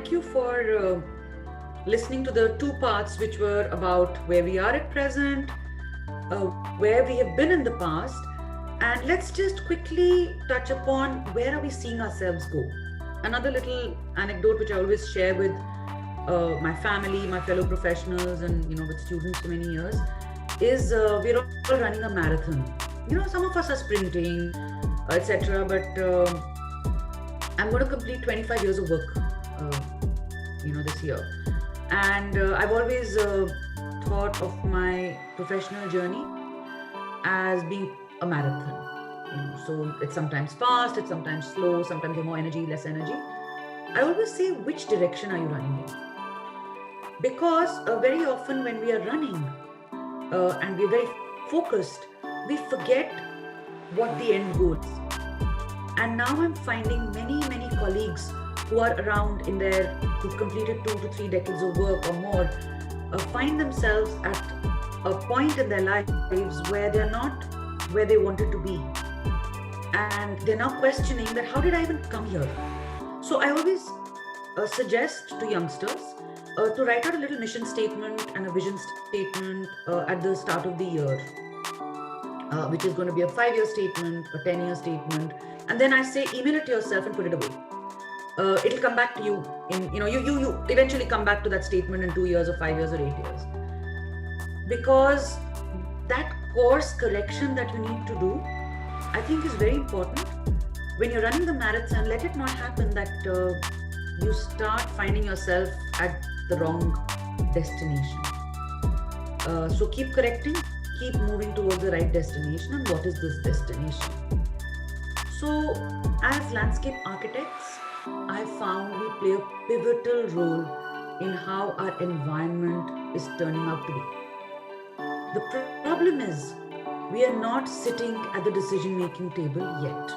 thank you for listening to the two parts, which were about where we are at present, where we have been in the past, and let's just quickly touch upon where are we seeing ourselves go. Another little anecdote which I always share with my family, my fellow professionals, and with students for many years is we're all running a marathon. Some of us are sprinting, etc. But I'm going to complete 25 years of work, this year, and I've always thought of my professional journey as being a marathon. So it's sometimes fast, it's sometimes slow, sometimes you have more energy, less energy. I always say, which direction are you running in? Because very often when we are running and we're very focused, we forget what the end goal is. And now I'm finding many colleagues who are around who've completed 2 to 3 decades of work or more, find themselves at a point in their lives where they're not where they wanted to be. And they're now questioning that, how did I even come here? So I always suggest to youngsters to write out a little mission statement and a vision statement at the start of the year, which is going to be a 5-year statement, a 10-year statement. And then I say, email it to yourself and put it away. It'll come back to you you eventually come back to that statement in 2 years or 5 years or 8 years. Because that course correction that you need to do, I think is very important. When you're running the marathon, let it not happen that you start finding yourself at the wrong destination. So keep correcting, keep moving towards the right destination. And what is this destination? So as landscape architects, I found we play a pivotal role in how our environment is turning out to be. The problem is we are not sitting at the decision-making table yet.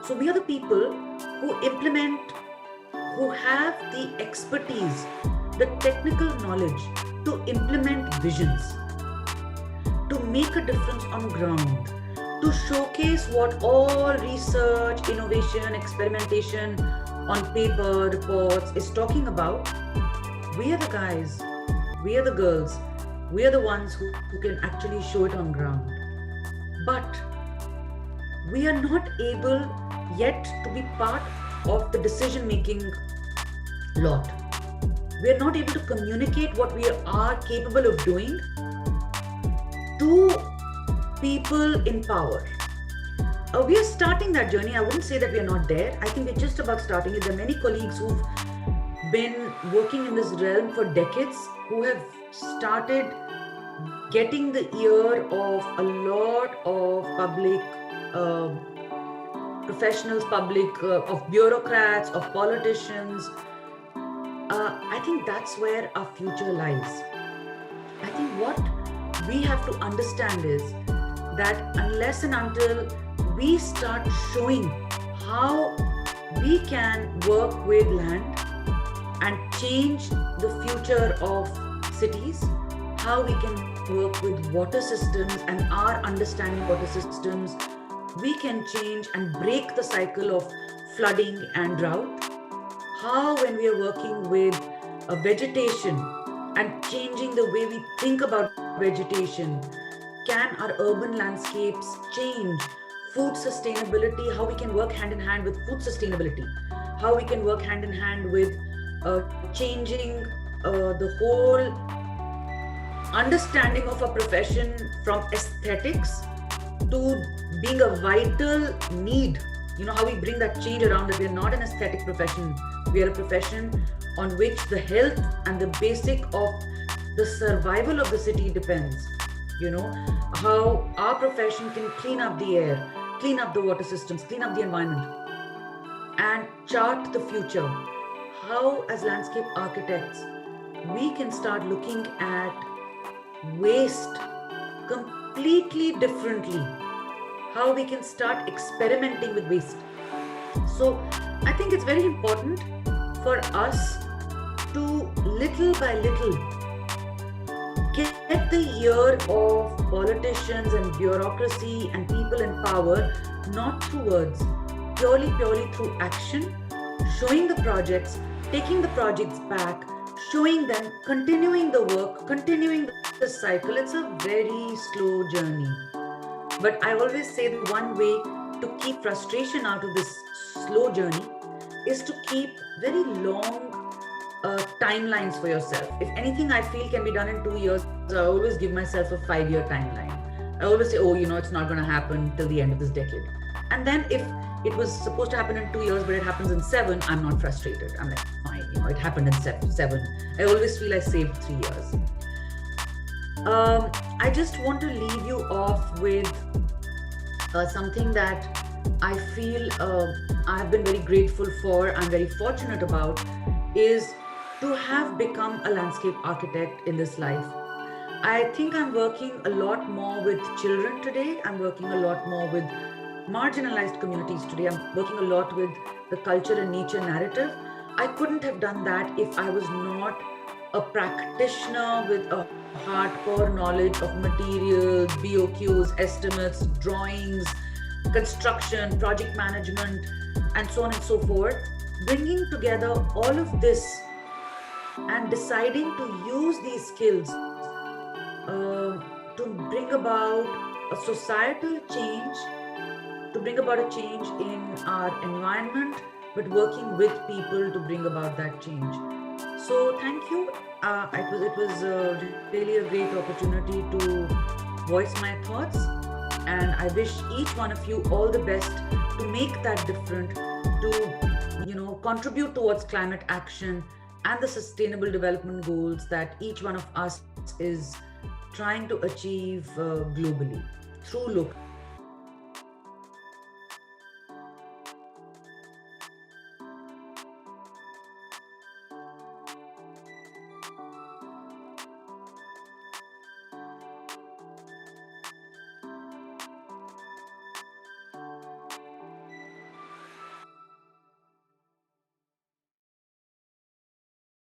So we are the people who implement, who have the expertise, the technical knowledge to implement visions, to make a difference on ground, to showcase what all research, innovation, experimentation on paper, reports is talking about. We are the guys, we are the girls, we are the ones who can actually show it on ground. But we are not able yet to be part of the decision-making lot. We are not able to communicate what we are capable of doing to people in power. We are starting that journey. I wouldn't say that we are not there. I think we're just about starting it. There are many colleagues who've been working in this realm for decades who have started getting the ear of a lot of public professionals, of bureaucrats, of politicians. I think that's where our future lies. I think what we have to understand is that unless and until we start showing how we can work with land and change the future of cities, how we can work with water systems and our understanding water systems, we can change and break the cycle of flooding and drought. How when we are working with vegetation and changing the way we think about vegetation, can our urban landscapes change? Food sustainability, how we can work hand in hand with food sustainability, how we can work hand in hand with changing the whole understanding of a profession from aesthetics to being a vital need. How we bring that change around, that we are not an aesthetic profession. We are a profession on which the health and the basic of the survival of the city depends. How our profession can clean up the air, clean up the water systems, clean up the environment, and chart the future. How, as landscape architects, we can start looking at waste completely differently. How we can start experimenting with waste. So I think it's very important for us to, little by little, get the ear of politicians and bureaucracy and people in power, not through words, purely through action, showing the projects, taking the projects back, showing them, continuing the work, continuing the cycle. It's a very slow journey. But I always say that one way to keep frustration out of this slow journey is to keep very long timelines for yourself. If anything I feel can be done in 2 years, I always give myself a 5-year timeline. I always say, oh, it's not going to happen till the end of this decade. And then if it was supposed to happen in 2 years, but it happens in 7, I'm not frustrated. I'm like, fine, it happened in 7. I always feel I saved 3 years. I just want to leave you off with something that I feel I have been very grateful for, I'm very fortunate about, is to have become a landscape architect in this life. I think I'm working a lot more with children today. I'm working a lot more with marginalized communities today. I'm working a lot with the culture and nature narrative. I couldn't have done that if I was not a practitioner with a hardcore knowledge of materials, BOQs, estimates, drawings, construction, project management, and so on and so forth. Bringing together all of this and deciding to use these skills to bring about a societal change, to bring about a change in our environment, but working with people to bring about that change. So thank you. It was really a great opportunity to voice my thoughts, and I wish each one of you all the best to make that different, to contribute towards climate action and the sustainable development goals that each one of us is trying to achieve globally through local